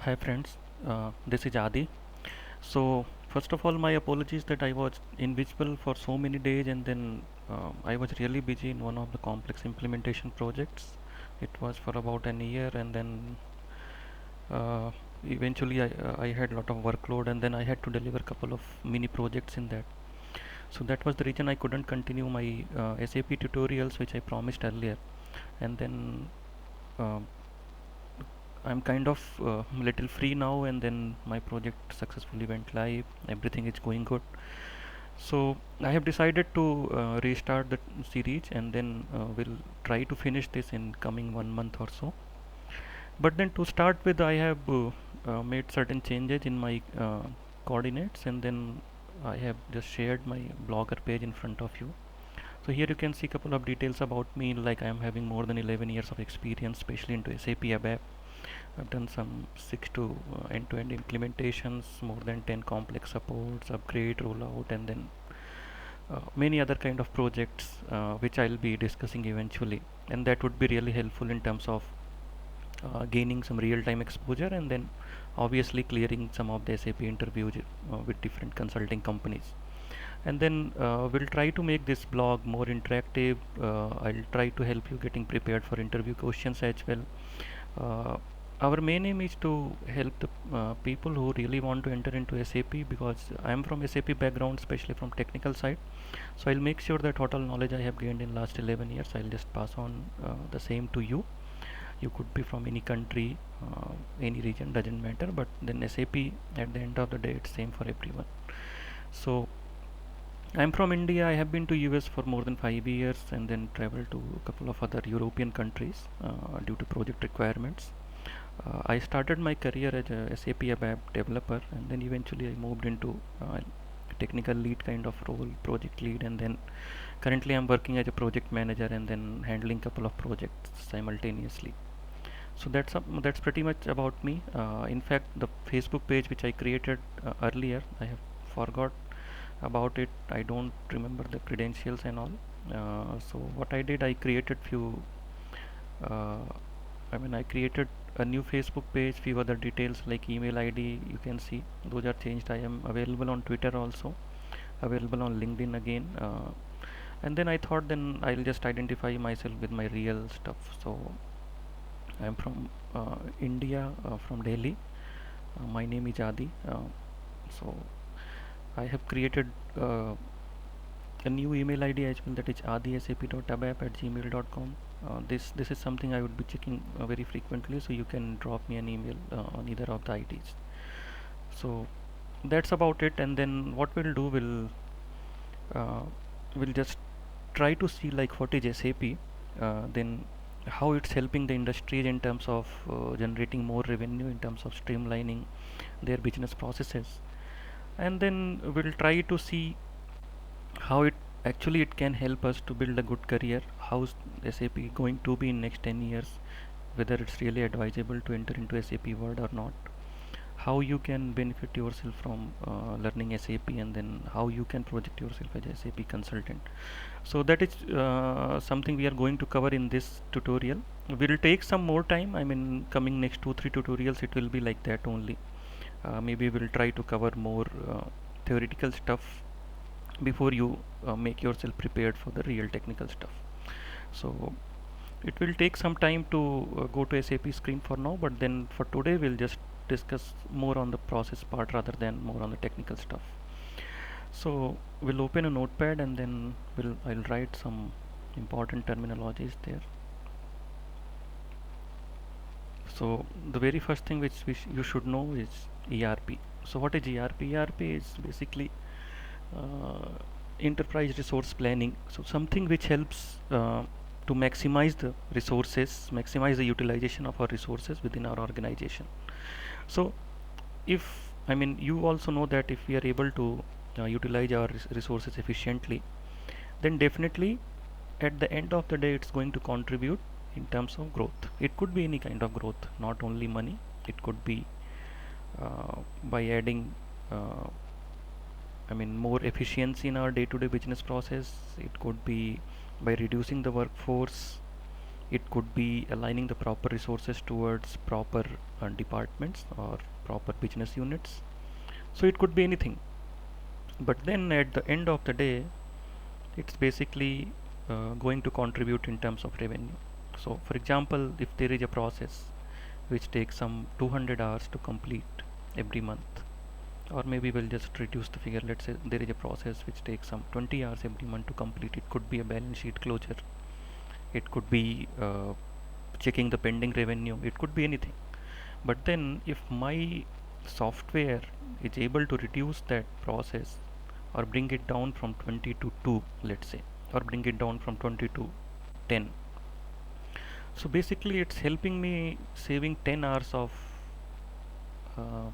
Hi friends, this is Adi. So first of all, my apologies that I was invisible for so many days, and then I was really busy in one of the complex implementation projects. It was for about an year, and then uh, eventually I had a lot of workload, and then I had to deliver a couple of mini projects in that. So that was the reason I couldn't continue my SAP tutorials, which I promised earlier, and then. Uh, I'm kind of little free now, and then my project successfully went live. Everything is going good. So I have decided to restart the series, and then we'll try to finish this in coming 1 month or so. But then to start with, I have made certain changes in my coordinates, and then I have just shared my blogger page in front of you. So here you can see a couple of details about me, like I am having more than 11 years of experience, especially into SAP ABAP. I've done some 6 to end-to-end implementations, more than 10 complex supports, upgrade, rollout, and then many other kind of projects which I'll be discussing eventually. And that would be really helpful in terms of gaining some real-time exposure, and then obviously clearing some of the SAP interviews with different consulting companies. And then we'll try to make this blog more interactive. I'll try to help you getting prepared for interview questions as well. uh, our main aim is to help the people who really want to enter into SAP, because I am from SAP background, especially from technical side. So I'll make sure that total knowledge I have gained in last 11 years, I'll just pass on the same to you. You could be from any country, any region, doesn't matter, but then SAP at the end of the day it's same for everyone. So I'm from India. I have been to US for more than 5 years, and then traveled to a couple of other European countries due to project requirements. I started my career as a SAP ABAP developer, and then eventually I moved into technical lead kind of role, project lead, and then currently I'm working as a project manager and then handling couple of projects simultaneously. So that's pretty much about me. In fact, the Facebook page which I created earlier, I have forgot about it. I don't remember the credentials and all. So what I did, I created few uh, I created a new Facebook page, few other details like email ID. You can see those are changed. I am available on Twitter also, available on LinkedIn again. And then I thought, then I'll just identify myself with my real stuff. So I'm from India, from Delhi. My name is Adi. So I have created a new email ID as well, that is adisap.abap@gmail.com. This is something I would be checking very frequently, so you can drop me an email on either of the IDs. So that's about it. And then what we'll do, uh, we'll just try to see like what is SAP, then how it's helping the industries in terms of generating more revenue, in terms of streamlining their business processes. And then we'll try to see how it actually it can help us to build a good career. How's SAP going to be in next 10 years, whether it's really advisable to enter into SAP world or not, how you can benefit yourself from learning SAP, and then how you can project yourself as a SAP consultant. So that is something we are going to cover in this tutorial. Will take some more time. I mean, coming next 2 3 tutorials it will be like that only. Maybe we'll try to cover more theoretical stuff before you make yourself prepared for the real technical stuff. So it will take some time to go to SAP screen for now, but then for today we'll just discuss more on the process part rather than more on the technical stuff. So we'll open a notepad, and then I'll write some important terminologies there. So the very first thing which you should know is ERP. So what is ERP? ERP is basically uh, enterprise resource planning. So something which helps to maximize the resources, maximize the utilization of our resources within our organization. So if I mean, you also know that if we are able to utilize our resources efficiently, then definitely at the end of the day it's going to contribute in terms of growth. It could be any kind of growth, not only money. It could be by adding more efficiency in our day-to-day business process. It could be by reducing the workforce, It could be aligning the proper resources towards proper departments or proper business units. So it could be anything. But then at the end of the day, it's basically going to contribute in terms of revenue. So for example, if there is a process which takes some 200 hours to complete every month, or maybe we'll just reduce the figure, let's say there is a process which takes some 20 hours every month to complete. It could be a balance sheet closure, it could be checking the pending revenue, it could be anything. But then if my software is able to reduce that process or bring it down from 20 to 2, let's say, or bring it down from 20 to 10, so basically it's helping me saving 10 hours of uh,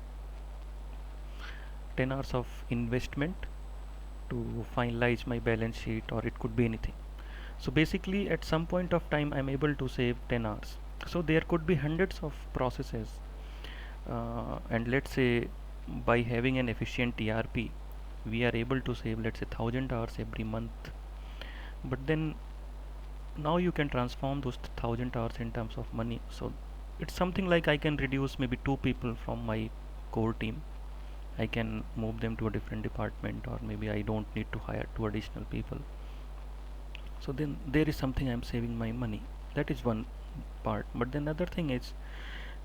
10 hours of investment to finalize my balance sheet, or it could be anything. So basically at some point of time I'm able to save 10 hours. So there could be hundreds of processes, and let's say by having an efficient ERP we are able to save, let's say, 1000 hours every month. But then now you can transform those 1000 hours in terms of money. So it's something like I can reduce maybe two people from my core team, I can move them to a different department, or maybe I don't need to hire two additional people. So then there is something I'm saving my money. That is one part. But then other thing is,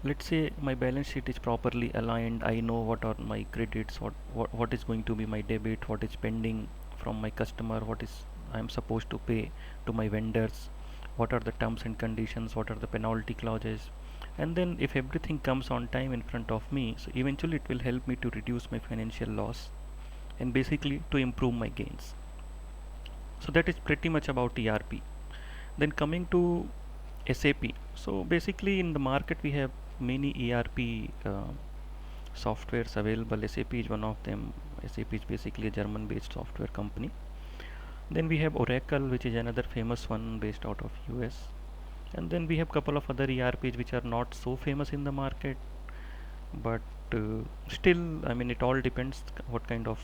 let's say my balance sheet is properly aligned, I know what are my credits, what is going to be my debit, what is pending from my customer, what is I'm supposed to pay to my vendors, what are the terms and conditions, what are the penalty clauses. And then if everything comes on time in front of me, so eventually it will help me to reduce my financial loss and basically to improve my gains. So that is pretty much about ERP. Then coming to SAP. So basically in the market we have many ERP softwares available. SAP is one of them. SAP is basically a German based software company. Then we have Oracle, which is another famous one based out of US. And then we have couple of other ERPs which are not so famous in the market, but still, I mean, it all depends what kind of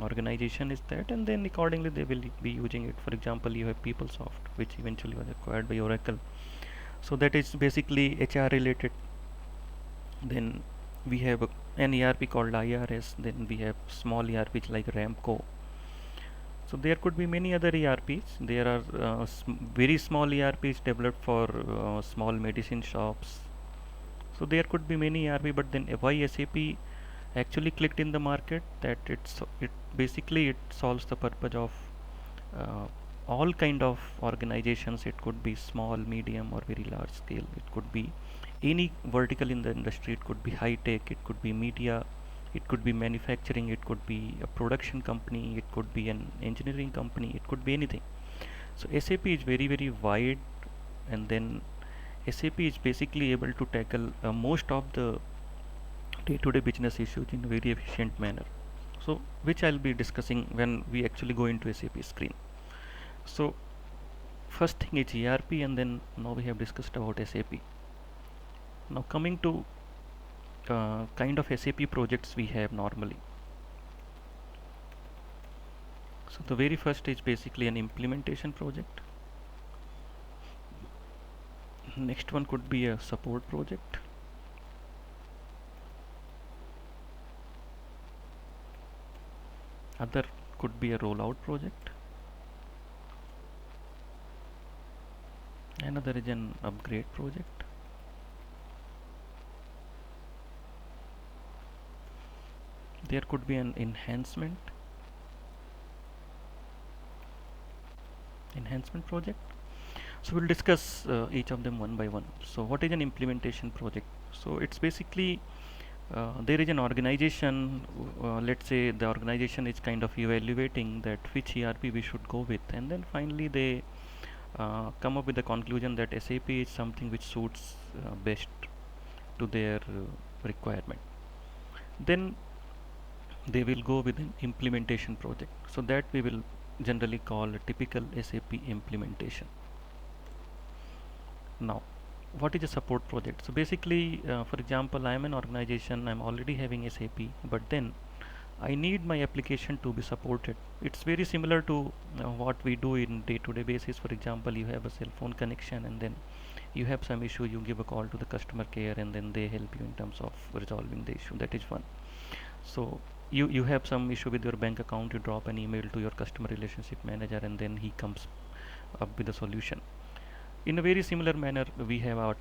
organization is that, and then accordingly they will be using it. For example, you have PeopleSoft, which eventually was acquired by Oracle, so that is basically HR related. Then we have an ERP called IRS. Then we have small ERPs like Ramco. So there could be many other ERPs. There are very small ERPs developed for small medicine shops. So there could be many ERP, but then why SAP actually clicked in the market, that it basically it solves the purpose of uh, all kind of organizations. It could be small, medium, or very large scale. It could be any vertical in the industry. It could be high tech, it could be media, it could be manufacturing, it could be a production company, it could be an engineering company, it could be anything. So SAP is very wide, and then SAP is basically able to tackle most of the day-to-day business issues in a very efficient manner. So which I'll be discussing when we actually go into SAP screen. So first thing is ERP, and then now we have discussed about SAP. Now coming to kind of SAP projects we have normally. So the very first is basically an implementation project. Next one could be a support project. Other could be a rollout project. Another is an upgrade project. There could be an enhancement project. So we'll discuss each of them one by one. So what is an implementation project? So it's basically there is an organization, let's say the organization is kind of evaluating that which ERP we should go with, and then finally they come up with the conclusion that SAP is something which suits best to their requirement. Then they will go with an implementation project. So that we will generally call a typical SAP implementation. Now, what is a support project? So basically, for example, I am an organization, I'm already having SAP, but then I need my application to be supported. It's very similar to what we do in day-to-day basis. For example, you have a cell phone connection and then you have some issue, you give a call to the customer care and then they help you in terms of resolving the issue. That is one. So you have some issue with your bank account, you drop an email to your customer relationship manager and then he comes up with a solution. In a very similar manner, we have our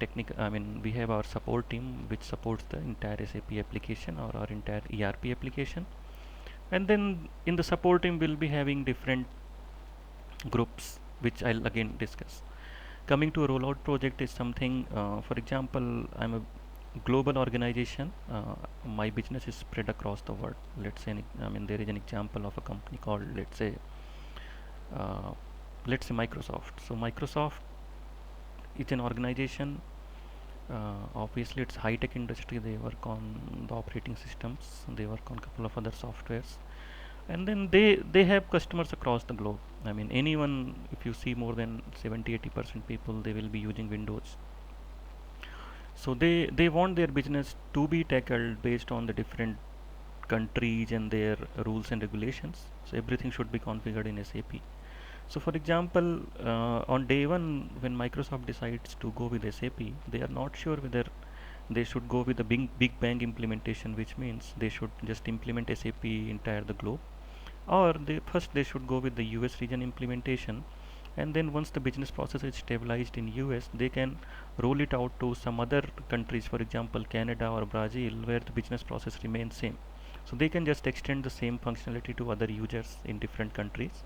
we have our support team which supports the entire SAP application or our entire ERP application. And then in the support team, we'll be having different groups, which I'll again discuss. Coming to a rollout project is something, for example, I'm a global organization. My business is spread across the world. Let's say, there is an example of a company called, uh, let's say Microsoft. So Microsoft is an organization. Obviously, it's high-tech industry. They work on the operating systems. They work on a couple of other softwares, and then they have customers across the globe. Anyone, if you see more than 70-80% people, they will be using Windows. So they want their business to be tackled based on the different countries and their rules and regulations. So everything should be configured in SAP. So for example, on day one, when Microsoft decides to go with SAP, they are not sure whether they should go with the big bang implementation, which means they should just implement SAP entire the globe, or they should go with the US region implementation, and then once the business process is stabilized in US, they can roll it out to some other countries, for example Canada or Brazil, where the business process remains same. So they can just extend the same functionality to other users in different countries.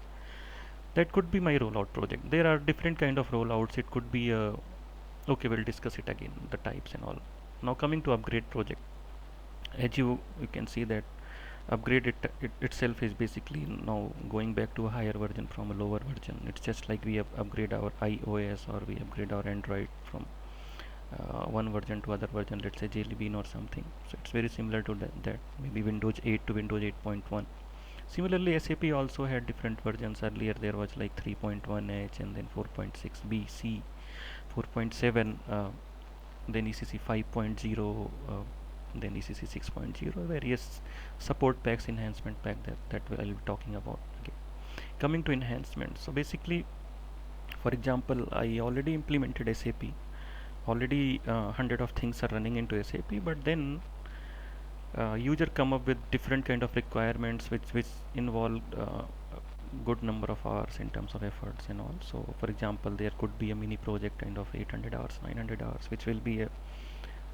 That could be my rollout project. There are different kind of rollouts. It could be a, okay, we'll discuss it again, the types and all. Now coming to upgrade project, as you can see that upgrade it itself is basically now going back to a higher version from a lower version. It's just like we upgrade our iOS or we upgrade our Android from one version to other version, let's say Jelly Bean or something. So it's very similar to that maybe Windows 8 to Windows 8.1. Similarly, SAP also had different versions. Earlier there was like 3.1H and then 4.6B, C, 4.7, then ECC 5.0, then ECC 6.0, various support packs, enhancement pack that I'll be talking about. Okay. Coming to enhancements. So basically, for example, I already implemented SAP. Already hundred of things are running into SAP, but then user come up with different kind of requirements which involve good number of hours in terms of efforts and all. So for example, there could be a mini project kind of 800 hours, 900 hours, which will be a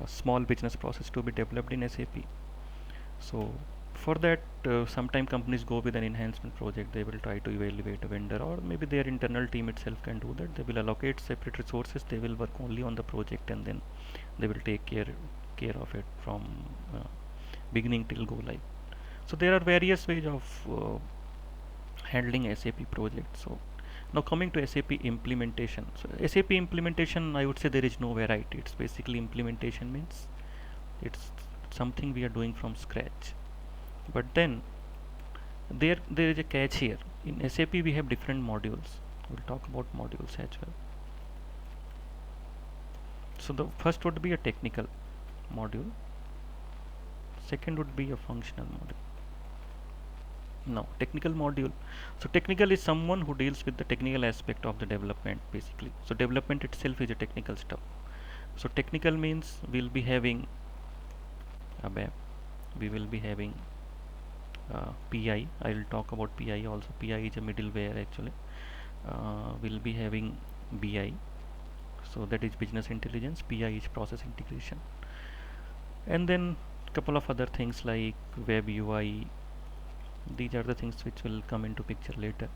small business process to be developed in SAP. So for that, sometime companies go with an enhancement project. They will try to evaluate a vendor, or maybe their internal team itself can do that. They will allocate separate resources. They will work only on the project, and then they will take care of it from beginning till go live. So there are various ways of handling SAP projects. So now coming to SAP implementation. So SAP implementation, I would say there is no variety. It's basically implementation means it's something we are doing from scratch. But then there is a catch here. In SAP we have different modules. We'll talk about modules as well. So the first would be a technical module. Second would be a functional module. Now technical module. So technical is someone who deals with the technical aspect of the development basically. So development itself is a technical stuff. So technical means we'll be having ABAP, we will be having PI. I will talk about PI also. PI is a middleware actually. We'll be having BI, so that is business intelligence. PI is process integration, and then couple of other things like web UI. These are the things which will come into picture later.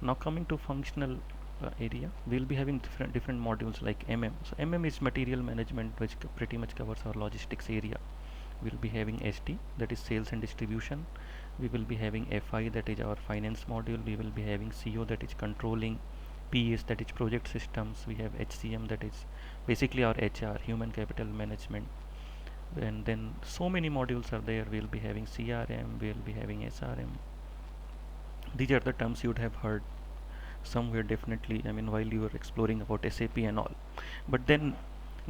Now coming to functional area, we'll be having different modules like MM. So MM is material management, which pretty much covers our logistics area. We'll be having SD, that is sales and distribution. We will be having FI, that is our finance module. We will be having CO, that is controlling. PS, that is project systems. We have HCM, that is basically our HR, human capital management. And then so many modules are there. We'll be having CRM, we'll be having SRM. These are the terms you would have heard somewhere definitely, while you were exploring about SAP and all. But then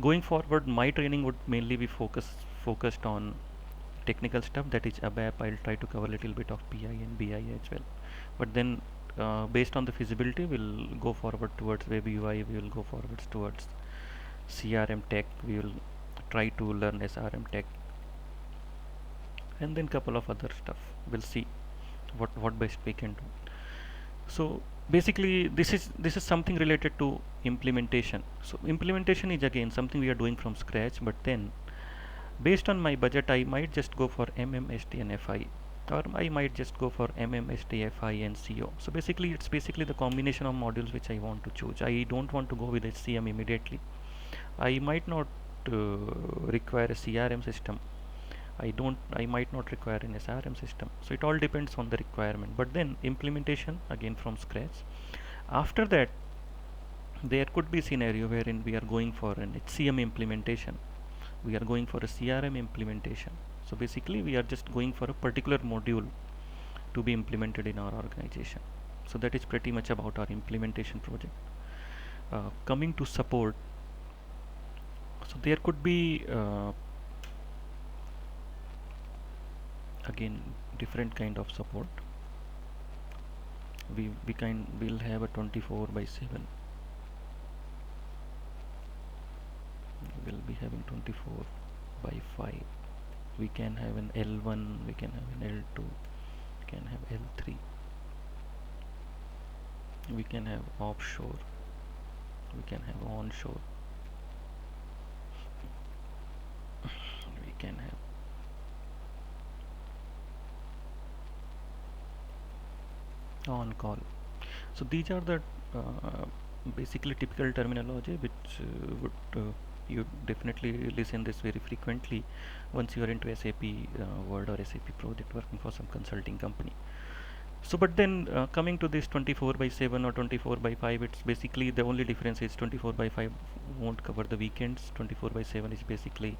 going forward, my training would mainly be focused on technical stuff, that is ABAP. I'll try to cover a little bit of PI and BI as well. But then based on the feasibility, we'll go forward towards web UI, we will go forwards towards CRM tech, we will try to learn SRM tech, and then couple of other stuff. We'll see what best we can do. So basically this is something related to implementation. So implementation is again something we are doing from scratch, but then based on my budget I might just go for MMSD and FI, or I might just go for MMSD, FI and CO. So basically it's basically the combination of modules which I want to choose. I don't want to go with HCM immediately. I might not require a CRM system. I might not require an SRM system. So it all depends on the requirement. But then implementation again from scratch. After that, there could be scenario wherein we are going for an HCM implementation. We are going for a CRM implementation. So basically we are just going for a particular module to be implemented in our organization. So that is pretty much about our implementation project. Coming to support, so there could be again different kind of support. We'll have a 24 by 7. We'll be having 24 by 5. We can have an L1, we can have an L2, we can have L3, we can have offshore, we can have onshore, we can have on call. So these are the basically typical terminology which would you definitely listen this very frequently once you are into SAP Word or SAP project working for some consulting company. So but then coming to this 24 by 7 or 24 by 5, it's basically the only difference is 24 by 5 won't cover the weekends. 24 by 7 is basically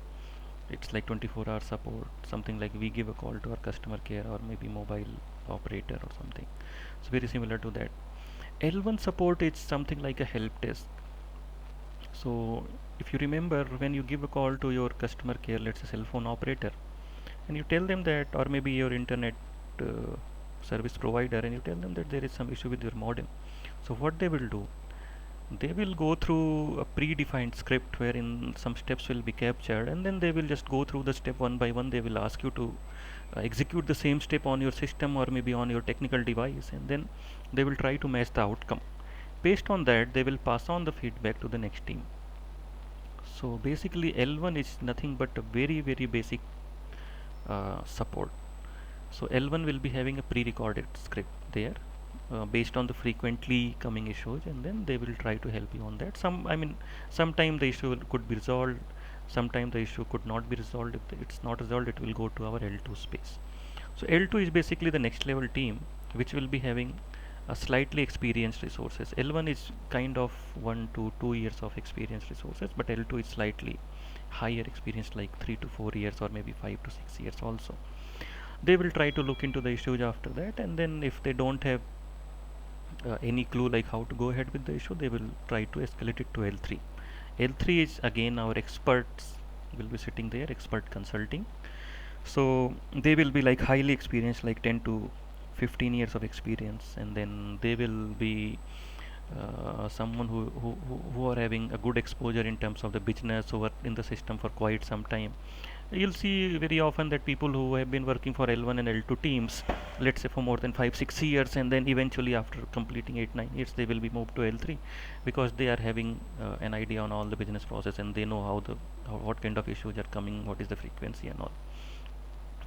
it's like 24-hour support, something like we give a call to our customer care or maybe mobile operator or something. It's very similar to that. L1 support is something like a help desk. So if you remember, when you give a call to your customer care, let's say cell phone operator, and you tell them that, or maybe your internet service provider, and you tell them that there is some issue with your modem. So what they will do, they will go through a predefined script wherein some steps will be captured, and then they will just go through the step one by one. They will ask you to execute the same step on your system or maybe on your technical device, and then they will try to match the outcome. Based on that, they will pass on the feedback to the next team. So basically L1 is nothing but a very basic support. So L1 will be having a pre-recorded script there based on the frequently coming issues, and then they will try to help you on that. Sometime the issue could be resolved, sometime the issue could not be resolved. If it's not resolved, it will go to our L2 space. So L2 is basically the next level team which will be having a slightly experienced resources. L1 is kind of 1 to 2 years of experienced resources, but L2 is slightly higher experience, like 3 to 4 years or maybe 5 to 6 years also. They will try to look into the issues after that, and then if they don't have any clue like how to go ahead with the issue, they will try to escalate it to L3. L3 is again our experts will be sitting there, expert consulting. So they will be like highly experienced, like 10 to 15 years of experience, and then they will be someone who are having a good exposure in terms of the business, who are in the system for quite some time. You'll see very often that people who have been working for L1 and L2 teams, let's say for more than 5 6 years, and then eventually after completing 8 9 years they will be moved to L3 because they are having an idea on all the business process, and they know what kind of issues are coming, what is the frequency and all.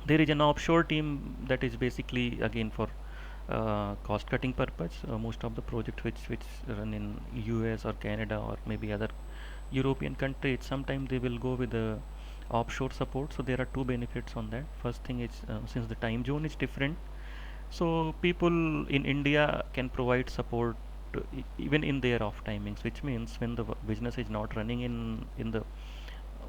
There is an offshore team that is basically again for cost cutting purpose. Most of the projects which run in US or Canada or maybe other European countries, sometimes they will go with the offshore support. So there are two benefits on that. First thing is since the time zone is different, so people in India can provide support even in their off timings, which means when the business is not running in the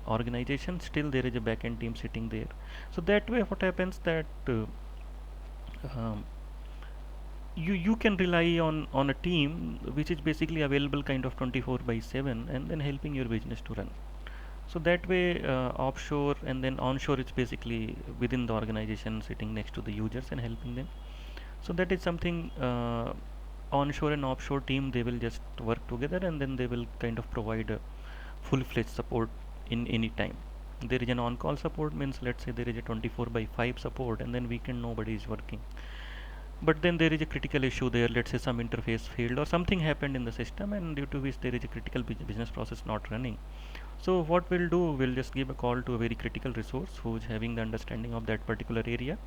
organization, still there is a back-end team sitting there. So that way what happens that um, you can rely on a team which is basically available kind of 24 by 7, and then helping your business to run. So that way, offshore and then onshore is basically within the organization, sitting next to the users and helping them. So that is something, onshore and offshore team, they will just work together and then they will kind of provide a full-fledged support in any time. There is an on-call support, means let's say there is a 24 by 5 support and then weekend nobody is working. But then there is a critical issue there, let's say some interface failed or something happened in the system, and due to which there is a critical business process not running. So what we'll do, we'll just give a call to a very critical resource who is having the understanding of that particular area,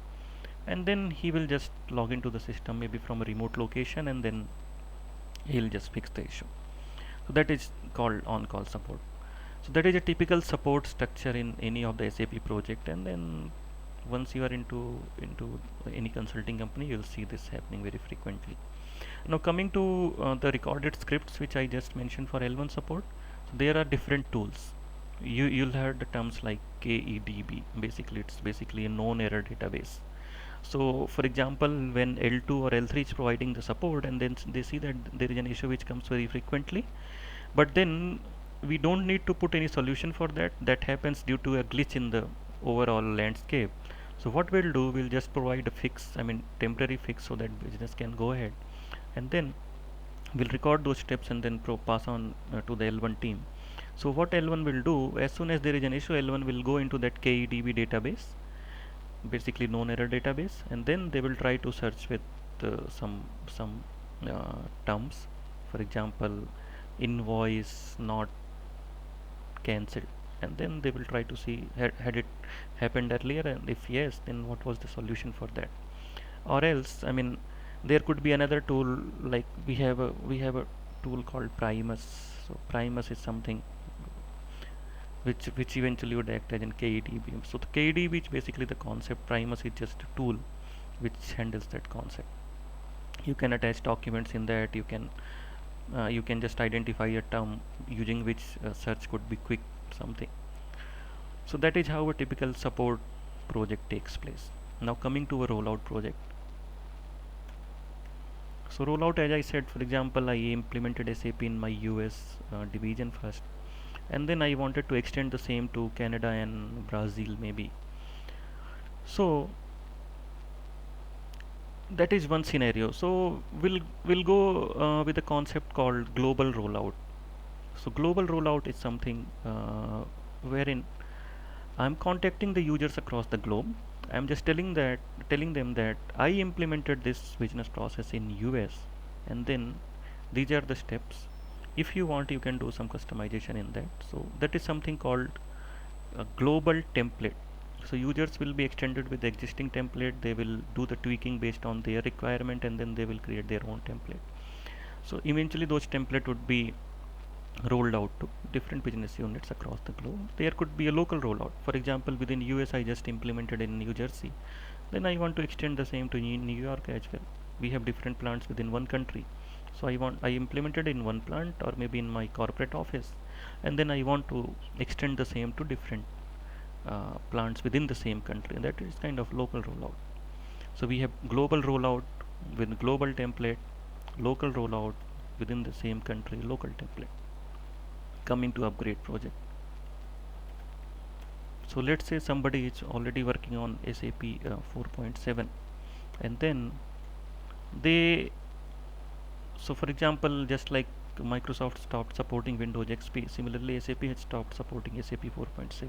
and then he will just log into the system maybe from a remote location, and then he'll just fix the issue. So that is called on-call support. So that is a typical support structure in any of the SAP project, and then once you are into any consulting company, you'll see this happening very frequently. Now coming to the recorded scripts which I just mentioned for L1 support, so there are different tools. You'll heard the terms like KEDB. Basically, it's basically a known error database. So for example, when L2 or L3 is providing the support and then they see that there is an issue which comes very frequently, but then we don't need to put any solution for that. That happens due to a glitch in the overall landscape. So what we'll do, we'll just provide a fix, I mean temporary fix, so that business can go ahead, and then we'll record those steps and then pass on to the L1 team. So what L1 will do, as soon as there is an issue, L1 will go into that KEDB database, basically known error database, and then they will try to search with some terms. For example, invoice not cancelled, and then they will try to see had it happened earlier, and if yes, then what was the solution for that. Or else, I mean, there could be another tool, like we have a tool called Primus. So Primus is something which eventually would act as in KEDB. So the KEDB is basically the concept. Primus is just a tool which handles that concept. You can attach documents in that. You can just identify a term using which search could be quick, something. So that is how a typical support project takes place. Now coming to a rollout project. So rollout, as I said, for example, I implemented SAP in my US division first, and then I wanted to extend the same to Canada and Brazil maybe. So that is one scenario. So we'll go with a concept called global rollout. So global rollout is something wherein I'm contacting the users across the globe. I'm just telling them that I implemented this business process in US, and then these are the steps. If you want, you can do some customization in that. So that is something called a global template. So users will be extended with the existing template. They will do the tweaking based on their requirement, and then they will create their own template. So eventually those template would be rolled out to different business units across the globe. There could be a local rollout. For example, within US, I just implemented in New Jersey. Then I want to extend the same to New York as well. We have different plants within one country. So I implemented in one plant or maybe in my corporate office, and then I want to extend the same to different plants within the same country. And that is kind of local rollout. So we have global rollout with global template, local rollout within the same country, local template. Coming to upgrade project. So let's say somebody is already working on SAP 4.7, and then they, so for example, just like Microsoft stopped supporting Windows XP, similarly SAP has stopped supporting SAP 4.7.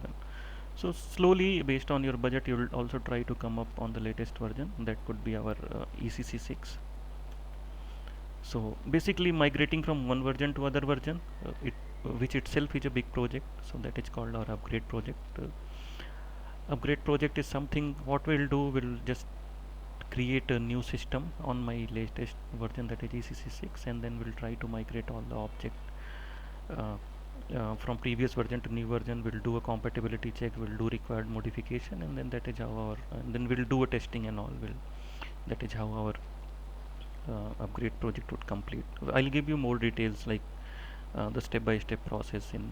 So slowly, based on your budget, you will also try to come up on the latest version. That could be our ECC 6. So basically migrating from one version to other version, which itself is a big project. So that is called our upgrade project. Upgrade project is something, what we'll do, we'll just create a new system on my latest version, that is ECC 6, and then we'll try to migrate all the object uh, from previous version to new version. We'll do a compatibility check, we'll do required modification, and then that is how our, and then we'll do a testing and all. That is how our upgrade project would complete. I'll give you more details, like the step-by-step process in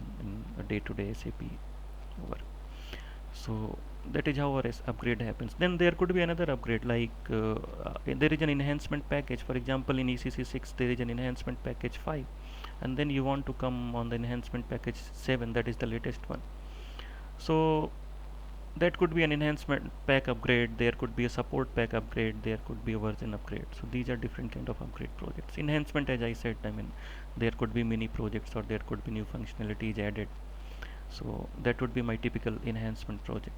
a day-to-day SAP work. So that is how our upgrade happens. Then there could be another upgrade, like there is an enhancement package. For example, in ECC 6 there is an enhancement package 5, and then you want to come on the enhancement package 7, that is the latest one. So that could be an enhancement pack upgrade, there could be a support pack upgrade, there could be a version upgrade. So these are different kind of upgrade projects. Enhancement, as I said, I mean, there could be mini projects or there could be new functionalities added. So that would be my typical enhancement project.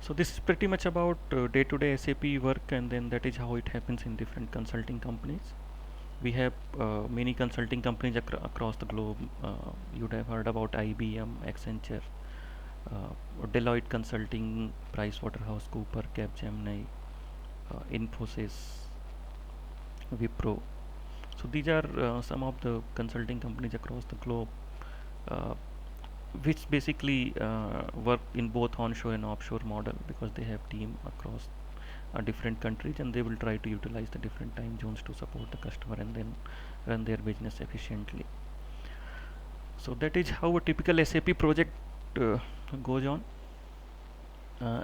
So this is pretty much about day-to-day SAP work, and then that is how it happens in different consulting companies. We have many consulting companies across the globe. You'd have heard about IBM, Accenture, Deloitte Consulting, PricewaterhouseCooper, Capgemini, Infosys, Wipro. So these are some of the consulting companies across the globe, uh, which basically work in both onshore and offshore model, because they have team across different countries, and they will try to utilize the different time zones to support the customer and then run their business efficiently. So that is how a typical SAP project goes on.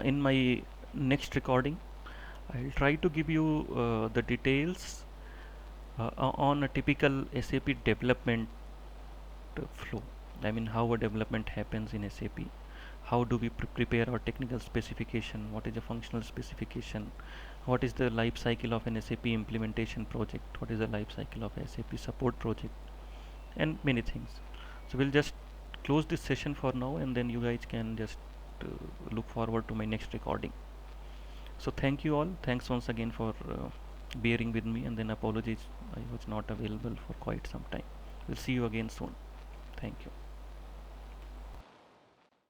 In my next recording, I'll try to give you the details on a typical SAP development flow. I mean, how a development happens in SAP. How do we prepare our technical specification? What is a functional specification? What is the life cycle of an SAP implementation project? What is the life cycle of a SAP support project? And many things. So we'll just close this session for now, and then you guys can just look forward to my next recording. So thank you all. Thanks once again for bearing with me, and then apologies I was not available for quite some time. We'll see you again soon. Thank you.